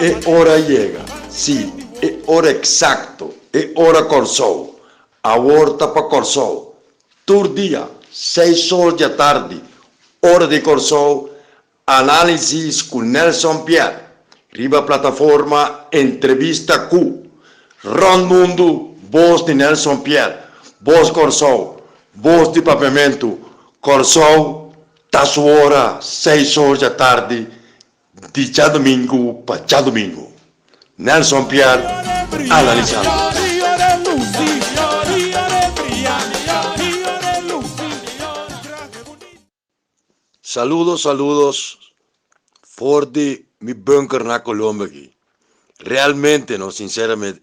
É hora llega, sí, é hora exacto, é hora Corsou. A horta para Corsou. Todo dia, 6 horas da tarde, hora de Corsou, análise com Nelson Pierre. Riba plataforma Entrevista Q. Ron Mundo, voz de Nelson Pierre, voz Corsou, voz de Pavimento, Corsou, tá sua hora, 6 horas da tarde, de já domingo para já domingo. Nelson Pierre, analisando. Saludos, saludos. For de mi bunker na Colombia aqui. Realmente, no, sinceramente,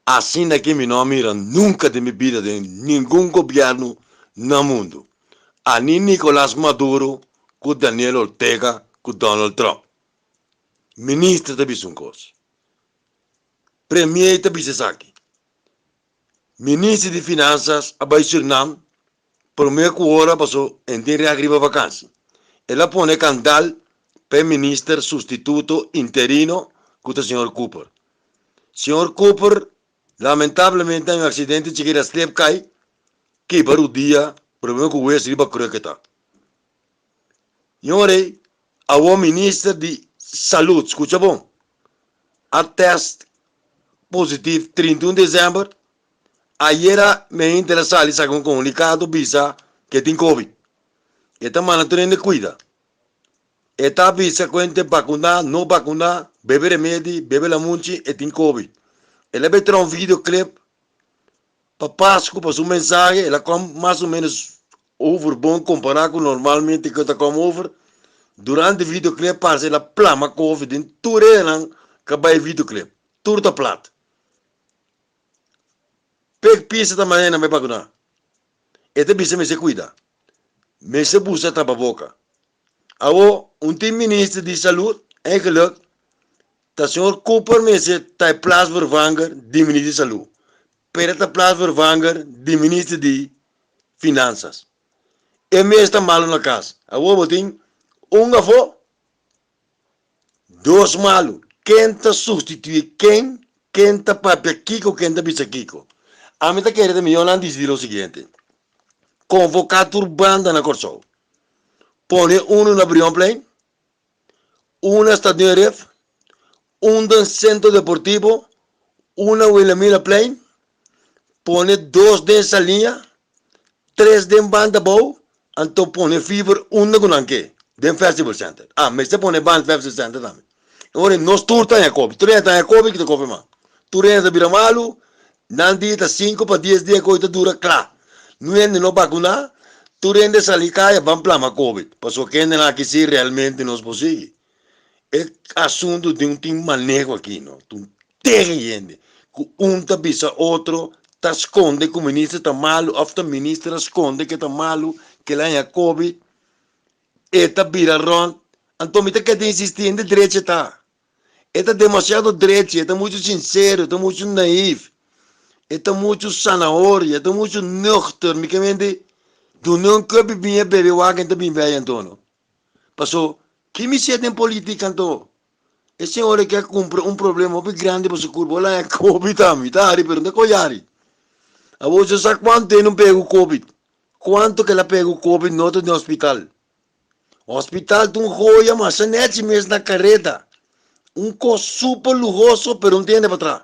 assim aqui me não mira nunca de minha vida de nenhum governo no mundo. Ani Nicolás Maduro, com Daniel Ortega, com Donald Trump. Ministro de Bisuncoso. Premier de Bisesaki. Ministro de Finanças, Abai Surinam, por meia hora passou em dia agriba vacância. Ela põe candal para ministro substituto interino com o senhor Cooper. Senhor Cooper, lamentavelmente, em um acidente de que ele cai, que para o dia, problema com o West riba croqueta. Senhor, o ministro de Saúde, escuta bom, a teste positivo 31 de dezembro, ayer me interessava saber um comunicado visa que tem Covid. Esta mana tu cuida. Esta visa cuente vacunar, não vacunar, beber remédio, beber la munchi e tem Covid. Ela vai ter um videoclip para Páscoa, para sua mensagem, ela come mais ou menos over bom comparado com normalmente que ela come over. Durante o videoclip parece ela plama Covid em tudo que vai videoclip. Tudo plata. Pega pisa da manhã me vacunar. Esta visa me se cuida. Me se busa tapa boca. Awo, ministro de saúde, eigenlijk, dat senhor Cooper me se tai plaatsvervanger de ministro de saúde. Pero ta plaatsvervanger de ministro de finanças. E me está malo na casa. Awo, botin, avô, dois malo. Quem ta substitui quem ta papia Kiko, quem ta bisa Kiko. A mim tá querendo me olhar dizer o seguinte. Convocar turbanda na Corsou. Pone na Brion Plain, na Estadio Ref, no Centro Deportivo, na Wilhelmina Plain, pone 2 dessa linha, 3 de banda boa, então pone fibra, na Gunanque, de Festival Center. Mas você pone banda Festival Center também. Agora, nós turta em Jacob, tu renta em Jacob que te cope mais. Tu renta Biramalo, não dia 5 para 10 dias que dura, claro. Não é não vacunar, tu rende salicaya, vamos plama Covid. Passou que não aqui se realmente não é possível. É assunto de tem manejo aqui, não? Tu tem gente, que tá bisa outro, tá esconde que o ministro tá malo, ou o ministro esconde que tá malo, que lá é Covid, e tá vira ron, então me tá que insistir em direita tá. É tá demasiado direita, é tá muito sincero, é tá muito naivo. Está muito zanahoria, está muito nuchter, me queimende. Tu não quer beber o água, então bem Antonio. Passou, que me sente em política, então? Esse senhor quer cumprir problema muito grande para o curva, lá é Covid também, tá? Ari, pergunta, colhari. A você sabe quanto tem não pega o Covid? Quanto que ela pega o Covid no outro hospital? Hospital, tu joia, mas é net mesmo na carreta. Coisa super luxuoso, pero não tem para trás.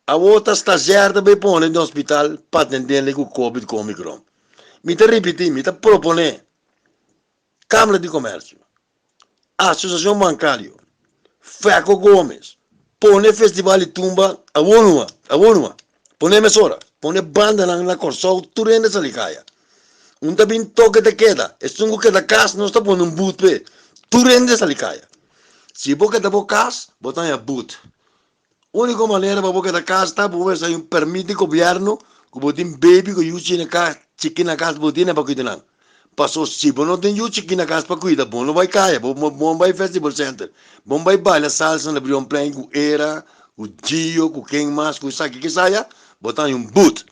A outra estagiária também põe no hospital para atender com o Covid com o Omicron. Me está repetindo, me está propondo. Câmara de Comércio, Associação Bancária, Feco Gomes, põe festival de tumba, a Unua, põe emissora, põe banda na Corsou, tudo ainda se ligaia. Também toque de queda, é só que da casa não está pondo boot, tudo ainda se ligaia. Se você está por casa, botar em boot. A única maneira para você da casa está por ver se permite o governo que você tem baby que você na casa, chiquinho na casa, você tem para cuidar. Passou se você não tem chiquinho na casa para cuidar, você não vai cair, você vai Festival Center, você vai bailar salsa na Brion Plain com Era, com Gio, com quem mais, com isso que saia, botar em boot.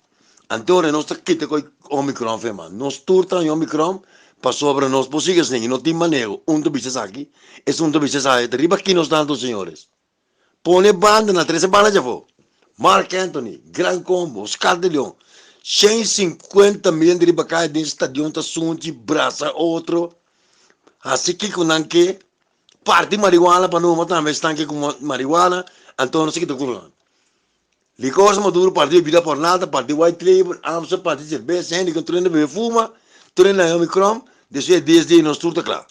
Então, nós estamos aqui com o Omicron, nós turta em Omicron, passou para nós, possível, não tem manejo, do bicho aqui, é do bicho aqui, arriba aqui nós estamos, senhores. Pone banda na 13 banda já foi. Mark Anthony, Gran Combo, Oscar de Leon. 150 milhões de bacai dentro do estadião, tá sunti, braça, outro. Assim que com que parte marihuana para não matar, mas tanque com marihuana, então não sei o que tô falando. Licor maduro, parte vida por nada, parte white label, amsa, parte cerveja, gente que treina bebe fuma, treina Omicron, desde 10 dias não estuda claro.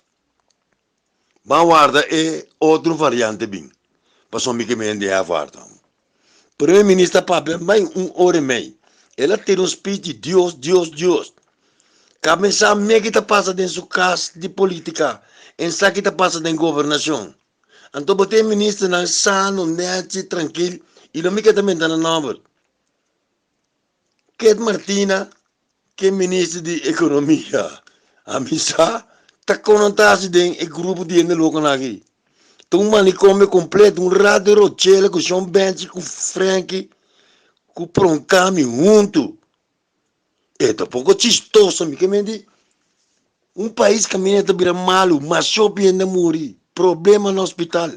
Vanguarda é outro variante bem. Passou me que me ende a varta. Primeiro-ministro Pape, mais hora e meia. Ela tem um speech de Deus. Cabe saber o que está passando em sua casa de política, em saber o que está passando em governação. Então, você ministro na sano, nete, tranquilo, e não me quer também dar na nova. Ket Martina, que é ministro de Economia, a missa, está conotado em grupo de ende aqui. Tem um manicômio completo, um rádio Rochelle, com Sean Bench, com Frank, com Proncami junto. É um pouco chistoso, me que me diz. Um país que caminha vira malo, mas só ainda morrer. Problema no hospital.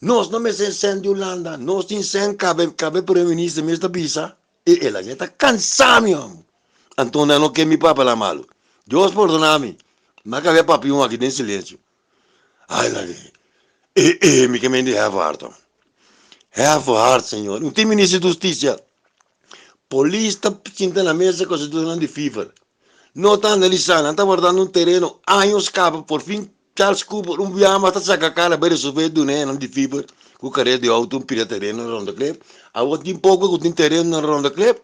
Nós não me sendo de Holanda, nós temos cabe primeiro-ministro mesmo da Pisa. E ela já está cansada, meu amor. Então não quer me papai lá malo. Deus perdona-me. Mas cabe papinho aqui em silêncio. Ai, lá me que me diz, have heart, senhor. Não tem ministro de justiça. Polícia está na mesa constitucional de FIFA. Não está analisando, está guardando um terreno, anos capa, por fim, Charles Cooper, um biama, está sacando a cara, para resolver do não de FIFA, com o carreira de auto, um pira terreno na Ronda Club. Agora tem pouco que tem terreno na Ronda Club,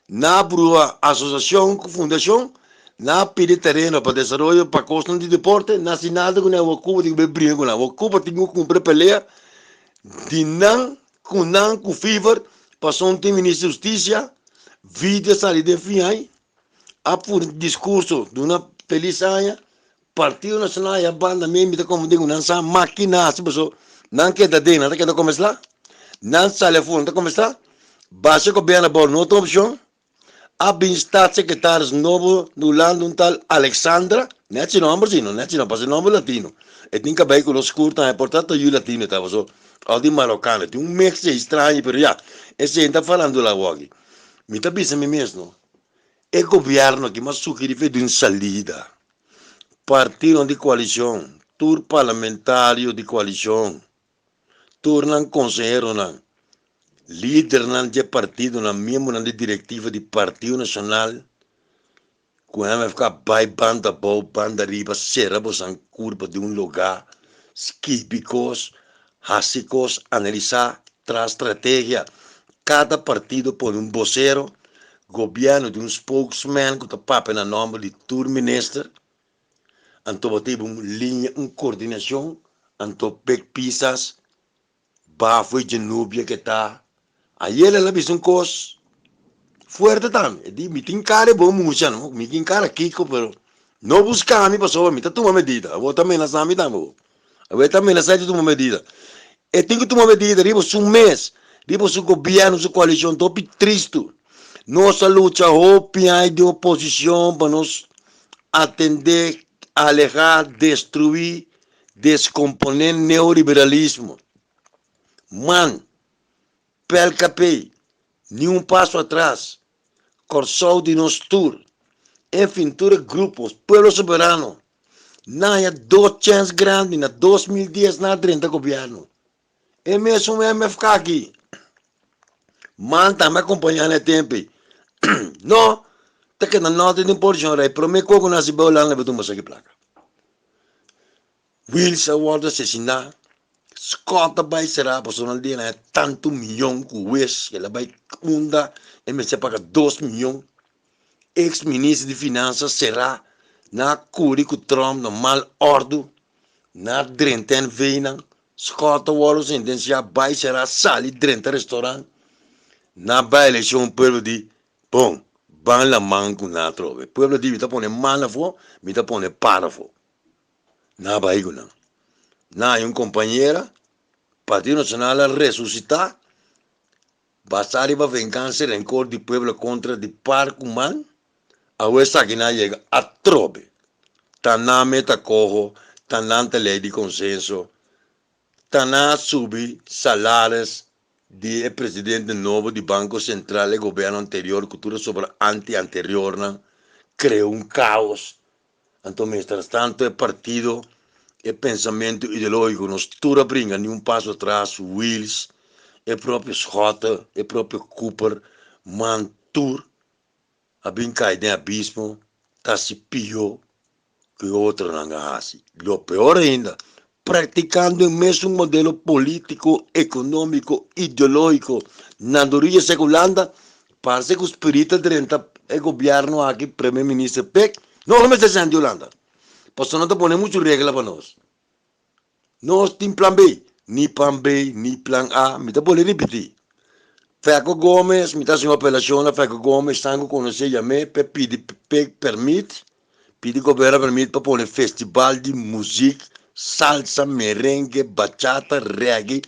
na brua associação, com fundação, na pide terreno para desenvolvimento, para construção de deporte, na sinada com o Cuba, tem que brincar com o Cuba, tem que cumprir pelea, de não, com FIFA, passou um time de justiça, vida salida em fim aí, há por discurso de uma feliz aia, Partido Nacional e a banda mesmo, como digo, não são máquinas, não quer dar dinheiro, não quer começar, não sai fora, não começar, baixa que bem a boa, não tem opção, há bem estado secretários novo no lado um tal Alexandra, não é nome latino, não é nome, nome latino, e tem que ver com os curtos, é portanto, eu latino, estava só, ao de marocano, tem mix estranho, mas já, esse está falando lá hoje, me está pensando mesmo, é governo que mais sugere de uma salida. Partido de coalição, tour parlamentário de coalição, tornam conselheiro, líder de partido, membro de diretiva de Partido Nacional, quando vai ficar vai banda boa, banda riba, será você curva de um lugar, esquípicos, rásicos, analisar, traz estratégia, cada partido põe um vocero, governo de um spokesman, que está papo na nome de tour minister, então teve uma linha, uma coordenação, então pek pisas, foi de Núbia que está, aí ela viu um coisa forte também, e me tem cara bom música, não, me tem cara Kiko, pero não buscar me passou, me tá tomando medida, eu também não sabe também, eu também não sei tomar medida, e tem que tomar medida, depois mês, depois o governo, a coalição, tô triste, nossa luta, opinião de oposição, para nós atender, alejar, destruir, descomponer neoliberalismo. Man, PLKP, nenhum passo atrás, Corsol de Nostur, enfim, todos grupos, Pueblo Soberano, não há 2 chances grandes, na 2010, na 30 governo. É mesmo MFK aqui. Man, está me acompanhando há tempo. Não, está que na nota de imposição, pero me coco na Sibeu lá, não vai aqui placa. Wilson Waldo assassinar, Scott vai será, personal dia, né? Tanto milhão que o West, que ela vai unda, MSC paga 2 milhões. Ex-ministro de Finanças será, na curi com Trump, no mal ordo, na drenten veinan, Scott Waldo sentencia, vai será, sali drenta restaurante, na vai eleição, povo de, bom, van la manco na trove. Pueblo de, me tá pone mana fo, me tá pone para fo. Na vai não. Na hay un compañera, Partido Nacional resucitar, basar y va venganza, rencor del pueblo contra el parque humano, a esta que no llega a trobe, tan na meta cojo, tan ante ley de consenso, Tana subir salários do presidente novo do Banco Central e governo anterior, cultura sobre anterior, criou caos. Então, mientras tanto, o partido, o pensamento ideológico, nos tura brinca nem passo atrás, Wills, o próprio Scott, o próprio Cooper, Mantur, a bem cair no abismo, está se pior que outro não hace. O pior ainda, praticando o mesmo modelo político, econômico, ideológico, na Doria Seculanda, parece que os peritos durante o governo aqui, primeiro-ministro Peck, não me está de Holanda. Por isso não te põe muita regra para nós. Nós temos plan B, nem plan B, nem plan A, me está pode repetir. Feco Gomes, me está sem apelação, Feco Gomes, sangue conhecer a mim, pede permite, pede governo permite para pôr festival de música, salsa, merengue, bachata, reggae,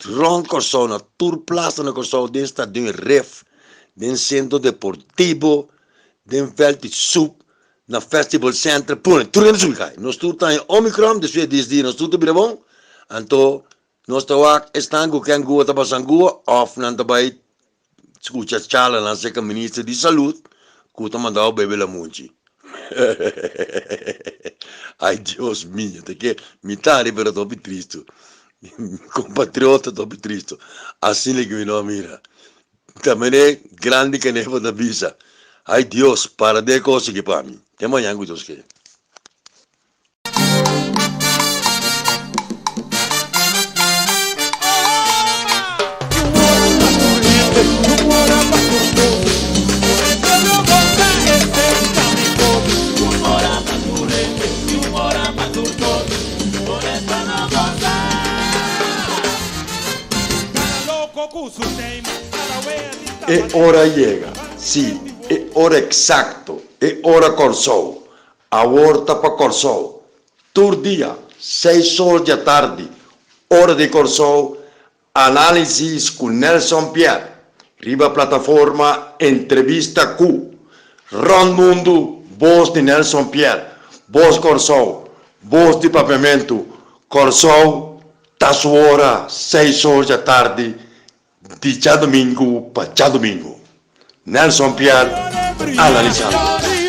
rond corso na tour plaza na corso desta de um ref, de um centro deportivo, de um veld de soup, na festival center, põe tudo em suicai. Nós tudo tá em Omicron, desde 10 dias, nós tudo bem bom, então nós estamos com quem gosta passando off, não também escuta chala na seca ministra de saúde, que está mandando o bebê la munchi. Ai Deus mío, te que mitad pero tô triste. Compatriota tô triste. Assim é que me não mira. Também é grande que nem da visa. Ai Deus, para de coisa que para mim. Até amanhã, Deus que. É hora chega, sim, é hora exacto, é hora Corsou, a horta para Corsou, todo dia, 6 horas da tarde, hora de Corsou, análise com Nelson Pierre, riba plataforma Entrevista Q, Ron Mundo, voz de Nelson Pierre, voz Corsou, voz de Pavimento, Corsou, tá sua hora, 6 horas da tarde, de domingo para domingo. Nelson Pierre, analisando.